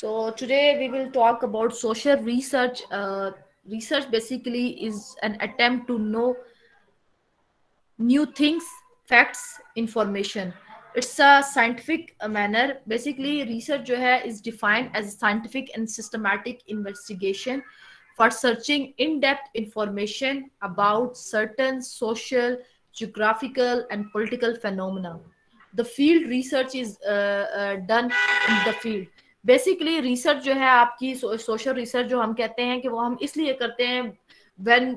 So today we will talk about social research. Research basically is an attempt to know new things, facts, information. It's a scientific manner. Basically, research जो है is defined as scientific and systematic investigation for searching in-depth information about certain social, geographical, and political phenomena. The field research is done in the field. Basically research जो है आपकी social research जो हम कहते हैं कि वो हम इसलिए करते हैं when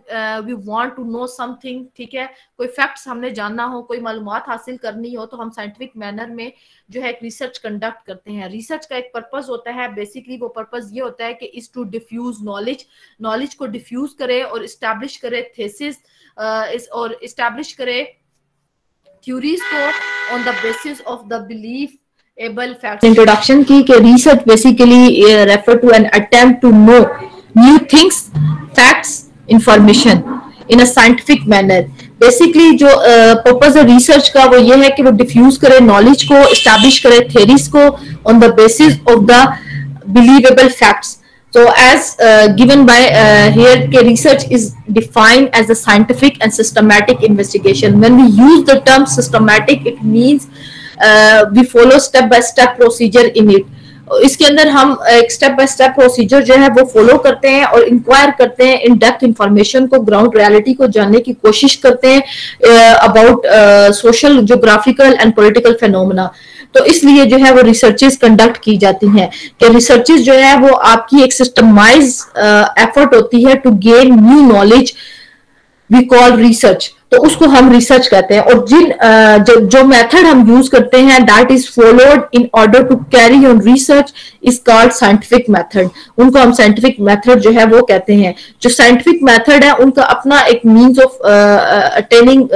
we want to know something, ठीक है, कोई फैक्ट्स हमने जानना हो, कोई मालूमात हासिल करनी हो, तो हम साइंटिफिक मैनर में जो है एक रिसर्च कंडक्ट करते हैं. रिसर्च का एक पर्पस होता है, बेसिकली वो पर्पस ये होता है कि इज टू डिफ्यूज नॉलेज को डिफ्यूज करे और इस्टेब्लिश करे थेसिस और इस्टेब्लिश करे थ्योरीज को on the basis of the belief able facts. Introduction की कि research basically refer to an attempt to know new things, facts, information in a scientific manner. Basically जो purpose है research का वो ये है कि वो डिफ्यूज करे नॉलेज को, एस्टैब्लिश करे थ्योरीज को on the basis of the believable facts. So as given by here, research is defined as a scientific and systematic investigation. When we use the term systematic, it means we follow step by step procedure in it. इसके अंदर हम एक step by step procedure जो है वो follow करते हैं और इंक्वायर करते हैं, इन डेप्थ इंफॉर्मेशन को, ग्राउंड रियलिटी को जानने की कोशिश करते हैं about social, geographical and political phenomena. तो इसलिए जो है वो रिसर्चेस कंडक्ट की जाती हैं कि रिसर्चेस जो है वो आपकी एक सिस्टमाइज एफर्ट होती है to gain new knowledge, we call research. तो उसको हम रिसर्च कहते हैं. और जो मेथड हम यूज करते हैं that is followed in order to carry on research is called scientific method. उनको हम साइंटिफिक मेथड जो है वो कहते हैं. जो साइंटिफिक मेथड है उनका अपना एक मींस ऑफ अटेनिंग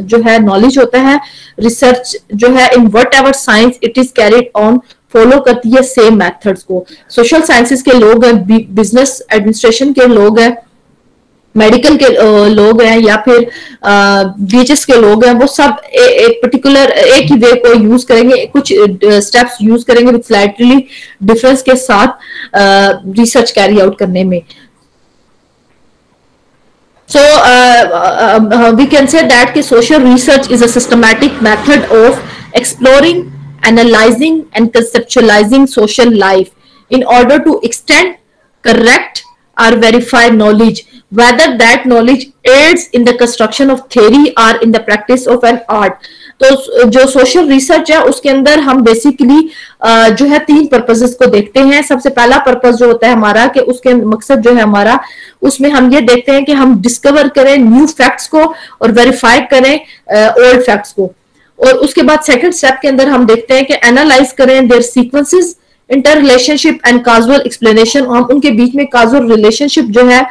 जो है नॉलेज होता है. रिसर्च जो है in what ever science it is carried on follow करती है सेम मेथड्स को. सोशल साइंसेस के लोग हैं, बिजनेस एडमिनिस्ट्रेशन के लोग हैं, मेडिकल के लोग हैं या फिर बीएचएस के लोग हैं, वो सब एक पर्टिकुलर एक ही वे को यूज करेंगे, कुछ स्टेप्स यूज करेंगे विद स्लाइटली डिफरेंस के साथ रिसर्च कैरी आउट करने में. So we can say that social research is a systematic method of exploring, analyzing and conceptualizing social life in order to extend, correct or verify knowledge, whether that knowledge aids in the construction of theory or in the practice of an art. तो जो social research है उसके अंदर हम basically जो है तीन purposes को देखते हैं. सबसे पहला पर्पस जो होता है हमारा कि उसके मकसद जो है हमारा, उसमें हम ये देखते हैं कि हम डिस्कवर करें न्यू फैक्ट्स को और वेरीफाई करें ओल्ड फैक्ट्स को. और उसके बाद सेकंड स्टेप के अंदर हम देखते हैं कि एनालाइज करें their sequences, interrelationship and causal explanation. हम उनके बीच में काजुअल रिलेशनशिप जो है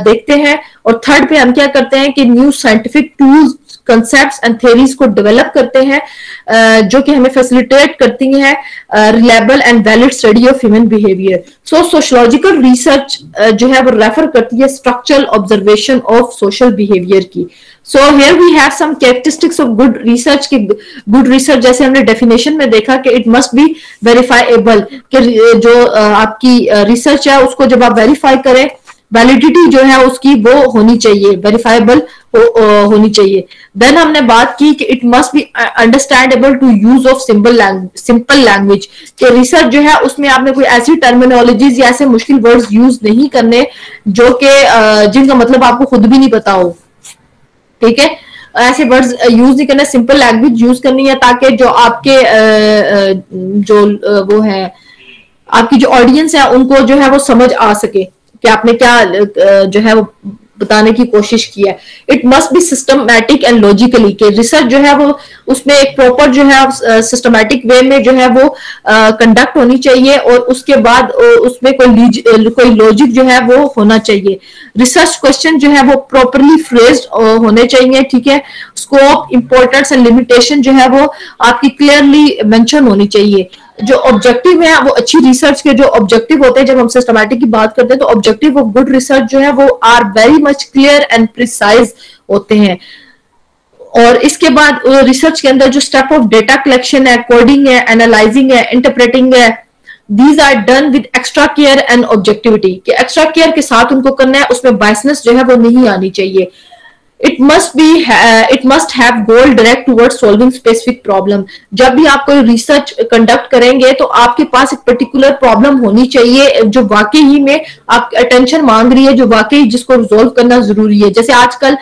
देखते हैं. और थर्ड पे हम क्या करते हैं कि new scientific tools, concepts and theories को डेवलप करते हैं जो कि हमें फैसिलिटेट करती हैं reliable and valid study of human behaviour. So sociological research जो है वो रेफर करती है structural observation of social behaviour की. So here we have some characteristics of good research. कि good research जैसे हमने definition में देखा कि it must be verifiable, कि जो आपकी research है उसको जब आप verify करें, validity जो है उसकी वो होनी चाहिए, verifiable होनी चाहिए. Then हमने बात की कि it must be understandable to use of simple language. कि research जो है उसमें आपने कोई ऐसी terminologies या ऐसे मुश्किल words use नहीं करने जो कि जिनका मतलब आपको खुद भी नहीं पता हो. ठीक है, ऐसे वर्ड्स यूज नहीं करना, सिंपल लैंग्वेज यूज करनी है ताकि जो आपके जो वो है आपकी जो ऑडियंस है उनको जो है वो समझ आ सके कि आपने क्या जो है वो बताने की कोशिश की है. It must B systematic and logically, के रिसर्च जो है वो उसमें एक प्रॉपर जो है सिस्टमैटिक वे में जो है वो कंडक्ट होनी चाहिए और उसके बाद उसमें कोई लॉजिक जो है वो होना चाहिए. रिसर्च क्वेश्चन जो है वो प्रॉपरली फ्रेज्ड होने चाहिए. ठीक है, स्कोप, इंपॉर्टेंस एंड लिमिटेशन जो है वो आपकी क्लियरली मेंशन होनी चाहिए. जो ऑब्जेक्टिव है वो अच्छी रिसर्च के जो ऑब्जेक्टिव होते हैं, जब हम सिस्टमैटिक की बात करते हैं तो ऑब्जेक्टिव ऑफ गुड रिसर्च जो है वो are very much clear and precise होते हैं. और इसके बाद रिसर्च के अंदर जो स्टेप ऑफ डेटा कलेक्शन है, कोडिंग है, एनालाइजिंग है, इंटरप्रेटिंग है, these are done with extra care and objectivity, कि एक्स्ट्रा केयर के साथ उनको करना है, उसमें बायसनेस जो है वो नहीं आनी चाहिए. It must have goal direct towards solving specific problem. जब भी आप कोई रिसर्च कंडक्ट करेंगे तो आपके पास एक पर्टिकुलर प्रॉब्लम होनी चाहिए जो वाकई ही में आपकी अटेंशन मांग रही है, जो वाकई जिसको रिजोल्व करना जरूरी है. जैसे आजकल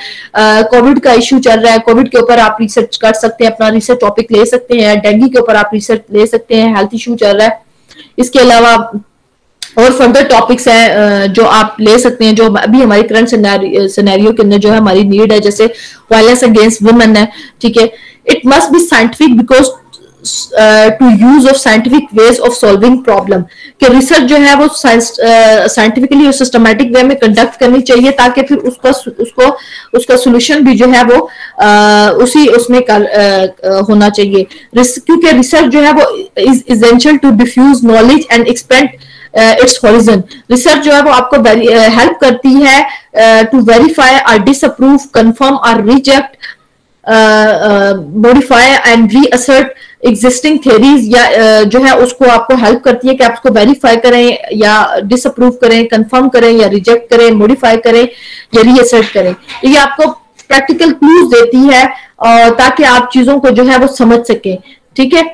कोविड का इशू चल रहा है, कोविड के ऊपर आप रिसर्च कर सकते हैं, अपना रिसर्च टॉपिक ले सकते हैं. डेंगू के ऊपर आप रिसर्च ले सकते हैं, हेल्थ इशू चल रहा है. इसके अलावा और फर्दर टॉपिक्स हैं जो आप ले सकते हैं, जो अभी हमारी करंट सिनेरियो के अंदर जो है हमारी नीड है, जैसे वायलेंस अगेंस्ट वुमेन है. ठीक है, it must be scientific because to use of scientific ways of solving problem, कि रिसर्च जो है वो साइंटिफिकली और सिस्टमैटिक वे में कंडक्ट करनी चाहिए, ताकि फिर उसका सोल्यूशन भी जो है वो उसी उसमें होना चाहिए. क्योंकि रिसर्च जो है वो is essential to diffuse knowledge and expand its horizon. Research जो है वो आपको हेल्प करती है टू वेरीफाई और डिसअप्रूव, कंफर्म और reject, modify and reassert existing theories, या जो है उसको आपको हेल्प करती है कि आप उसको वेरीफाई करें या डिसअप्रूव करें, कंफर्म करें या रिजेक्ट करें, मॉडिफाई करें या रीअसर्ट करें. ये आपको प्रैक्टिकल क्लूज देती है ताकि आप चीजों को जो है वो समझ सकें. ठीक है,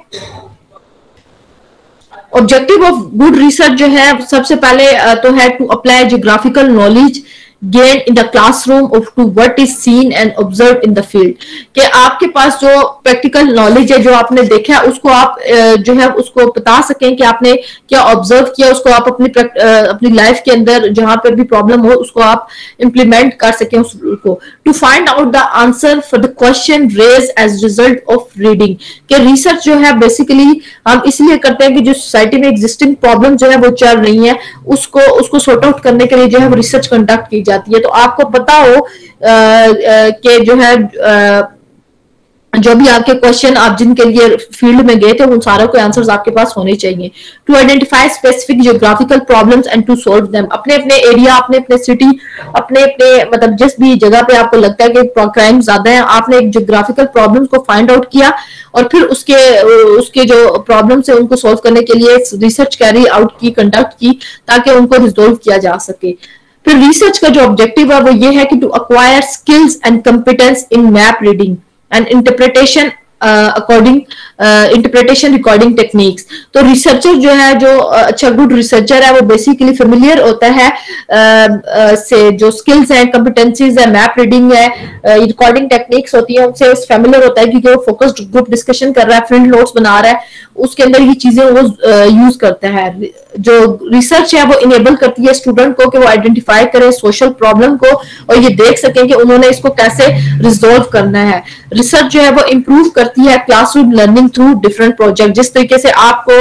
ऑब्जेक्टिव ऑफ गुड रिसर्च जो है सबसे पहले तो है to apply geographical knowledge gain in the classroom of to what is seen and observe in the field, कि आपके पास जो प्रैक्टिकल नॉलेज है, जो आपने देखा है, उसको आप जो है उसको बता सकें कि आपने क्या ऑब्जर्व किया, उसको आप अपनी लाइफ के अंदर जहां पर भी प्रॉब्लम हो उसको आप इंप्लीमेंट कर सकें उसको. To find out the answer for the question raise as result of reading, कि रिसर्च जो है बेसिकली हम इसलिए करते हैं कि जो सोसाइटी में एग्जिस्टिंग प्रॉब्लम जो है वो चल रही है, उसको सॉर्ट आउट करने के लिए जो है वो रिसर्च कंडक्ट की जाती है. तो आपको पता हो कि जो है जो भी आपके क्वेश्चन आप जिनके लिए फील्ड में गए थे उन सारों के आंसर्स आपके पास होने चाहिए. To identify specific geographical problems and to solve them, अपने अपने एरिया, अपने अपने सिटी, अपने अपने मतलब जिस भी जगह पे आपको लगता है कि क्राइम ज्यादा है, आपने एक जियोग्राफिकल प्रॉब्लम्स को फाइंड आउट किया और फिर उसके जो प्रॉब्लम्स है उनको सॉल्व करने के लिए रिसर्च कैरी आउट की, कंडक्ट की, ताकि उनको रिजोल्व किया जा सके. फिर रिसर्च का जो ऑब्जेक्टिव है वो ये है कि to acquire skills and competence in map reading and interpretation interpretation recording techniques. तो रिसर्चर जो है, जो अच्छा गुड रिसर्चर है, वो बेसिकली फेमिलियर होता है से जो स्किल्स हैं, कॉम्पिटेंसीज है, मैप रीडिंग है, रिकॉर्डिंग टेक्निक्स होती है, उनसे फेमिलियर होता है, क्योंकि वो फोकस्ड ग्रुप डिस्कशन कर रहा है, फील्ड नोट्स बना रहा है, उसके अंदर ये चीजें वो यूज करता है. जो रिसर्च है वो इनेबल करती है स्टूडेंट को कि वो आइडेंटिफाई करें सोशल प्रॉब्लम को और ये देख सकें कि उन्होंने इसको कैसे रिजोल्व करना है. रिसर्च जो है वो इम्प्रूव करती है classroom learning through different project. जिस तरीके से आपको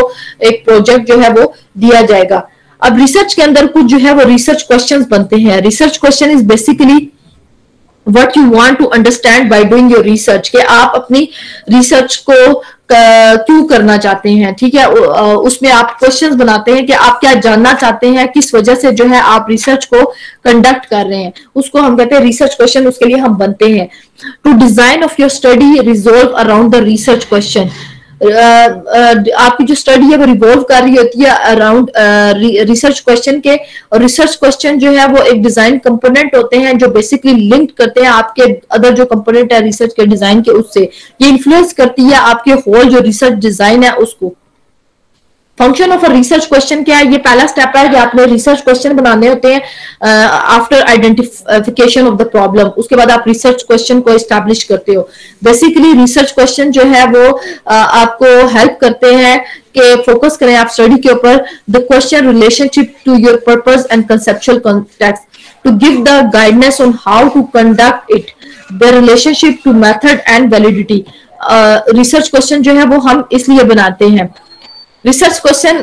एक प्रोजेक्ट जो है वो दिया जाएगा, अब रिसर्च के अंदर कुछ जो है वो रिसर्च क्वेश्चंस बनते हैं. Research question is basically what you want to understand by doing your research, कि आप अपनी रिसर्च को क्यों करना चाहते हैं. ठीक है, उसमें आप क्वेश्चंस बनाते हैं कि आप क्या जानना चाहते हैं, किस वजह से जो है आप रिसर्च को कंडक्ट कर रहे हैं, उसको हम कहते हैं रिसर्च क्वेश्चन. उसके लिए हम बनते हैं. To design of your study resolve around the research question, आपकी जो स्टडी है वो रिवॉल्व कर रही होती है अराउंड रिसर्च क्वेश्चन के. और रिसर्च क्वेश्चन जो है वो एक डिजाइन कंपोनेंट होते हैं जो बेसिकली लिंक करते हैं आपके अदर जो कंपोनेंट है रिसर्च के डिजाइन के, उससे ये इन्फ्लुएंस करती है आपके होल जो रिसर्च डिजाइन है उसको. Function of a research question क्या है? ये पहला स्टेप है कि आपने रिसर्च क्वेश्चन बनाने होते हैं after identification of the problem. उसके बाद आप रिसर्च क्वेश्चन को एस्टैब्लिश करते हो. बेसिकली रिसर्च क्वेश्चन जो है वो आपको हेल्प करते हैं कि फोकस करें आप स्टडी के ऊपर. The question relationship to your purpose and conceptual context, to give the guidance on how to conduct it, the relationship to method and validity. Research question जो है वो हम इसलिए बनाते हैं. रिसर्च क्वेश्चन,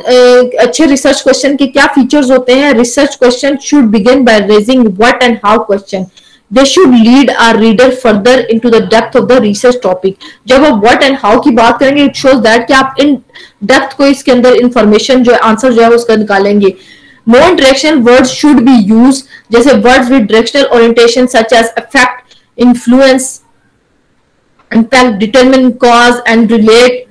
अच्छे रिसर्च क्वेश्चन के क्या फीचर्स होते हैं? Research question should begin by raising what and how question. They should lead our reader further into the depth of the research topic. जब आप व्हाट एंड हाउ की बात करेंगे, इट शोज दैट कि आप इन डेप्थ को इसके अंदर इंफॉर्मेशन जो आंसर जो है उसका निकालेंगे. More directional words should be use, जैसे words with directional orientation such as affect, influence, impact, determine, cause and relate,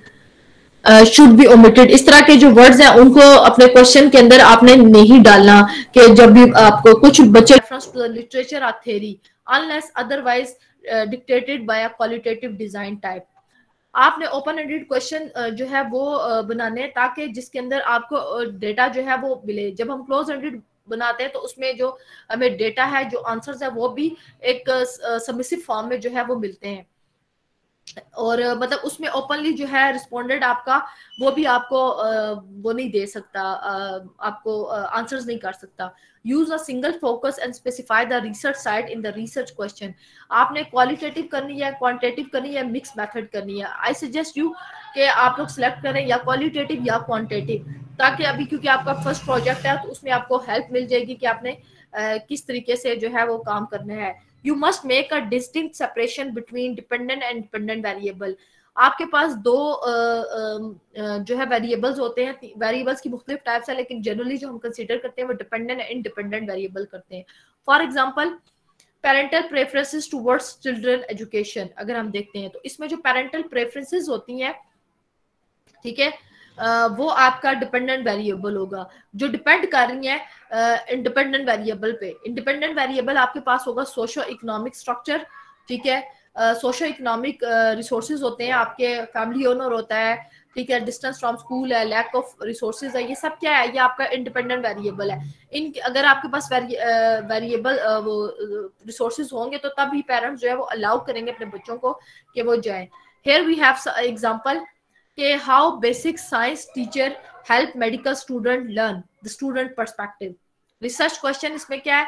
should be omitted, इस तरह के जो वर्ड्स हैं उनको अपने क्वेश्चन के अंदर आपने नहीं डालना कि जब भी आपको कुछ बच्चे रेफरेंस टू द लिटरेचर और theory unless otherwise dictated bye अ क्वालिटेटिव डिजाइन टाइप। आपने ओपन एंडेड क्वेश्चन जो है वो बनाने हैं ताकि जिसके अंदर आपको डेटा जो है वो मिले। जब हम क्लोज एंडेड बनाते हैं तो उसमें जो हमें डेटा है, जो आंसर्स है, वो भी एक सबमिसिव फॉर्म में जो है वो मिलते हैं। और मतलब उसमें ओपनली जो है रिस्पोंडेंट आपका वो भी आपको वो नहीं दे सकता, आपको आंसर्स नहीं कर सकता। Use a single focus and specify the research site in the research question. आपने क्वालिटेटिव करनी है, क्वांटिटेटिव करनी है, मिक्स मेथड करनी है। आई सजेस्ट यू कि आप लोग सिलेक्ट करें या क्वालिटेटिव या क्वांटिटेटिव, ताकि अभी क्योंकि आपका फर्स्ट प्रोजेक्ट है तो उसमें आपको हेल्प मिल जाएगी कि आपने किस तरीके से जो है वो काम करना है। You must make a distinct separation between dependent and dependent variable। आपके पास दो जो है वेरिएबल्स होते हैं। वेरिएबल्स की मुख्तलिफ टाइप्स है, लेकिन जनरली जो हम कंसीडर करते हैं वो डिपेंडेंट एंड इंडिपेंडेंट वेरिएबल करते हैं। For example parental preferences towards children education अगर हम देखते हैं तो इसमें जो पेरेंटल प्रेफरेंसेस होती हैं, ठीक है, वो आपका डिपेंडेंट वेरिएबल होगा। जो डिपेंड कर रही है इंडिपेंडेंट वेरिएबल पे। इंडिपेंडेंट वेरिएबल आपके पास होगा सोशो इकोनॉमिक स्ट्रक्चर, ठीक है, सोशो इकोनॉमिक रिसोर्सेज होते हैं, आपके फैमिली ओनर होता है, ठीक है, डिस्टेंस फ्रॉम स्कूल है, लैक ऑफ रिसोर्सेज है, ये सब क्या है, ये आपका इंडिपेंडेंट वेरिएबल है। इन अगर आपके पास वेरिएबल वो रिसोर्सेज होंगे तो तब ही पेरेंट्स जो है वो अलाउ करेंगे अपने बच्चों को कि वो जाएं। हियर वी हैव एग्जांपल कि how basic science teacher help medical student learn the student perspective. Research question इसमें क्या है,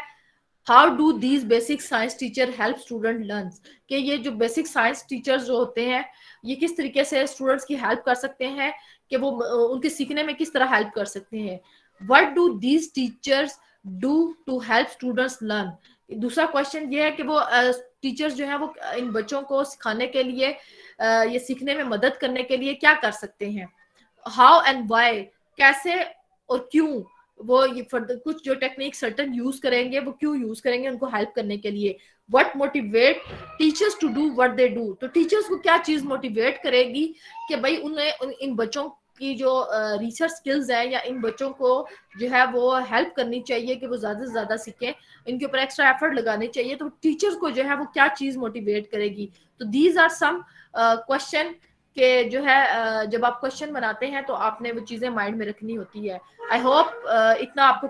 how do these basic science teacher help student learn, कि ये जो बेसिक साइंस टीचर्स जो होते हैं ये किस तरीके से स्टूडेंट्स की हेल्प कर सकते हैं, कि वो उनके सीखने में किस तरह हेल्प कर सकते हैं। What do these teachers do to help students learn. दूसरा क्वेश्चन ये है कि वो टीचर्स जो है वो इन बच्चों को सिखाने के लिए ये सीखने में मदद करने के लिए क्या कर सकते हैं। हाउ एंड व्हाई, कैसे और क्यों वो ये कुछ जो टेक्निक सर्टन यूज करेंगे, वो क्यों यूज करेंगे उनको हेल्प करने के लिए। What motivate teachers to do what they do, तो टीचर्स को क्या चीज मोटिवेट करेगी कि भाई उन्हें इन बच्चों की जो रिसर्च स्किल्स है या इन बच्चों को जो है वो हेल्प करनी चाहिए कि वो ज्यादा से ज्यादा सीखें, इनके ऊपर एक्स्ट्रा एफर्ट लगाने चाहिए। तो टीचर्स को जो है वो क्या चीज मोटिवेट करेगी। तो दीज आर सम क्वेश्चन के जो है जब आप क्वेश्चन बनाते हैं तो आपने वो चीजें माइंड में रखनी होती है। आई होप इतना आपको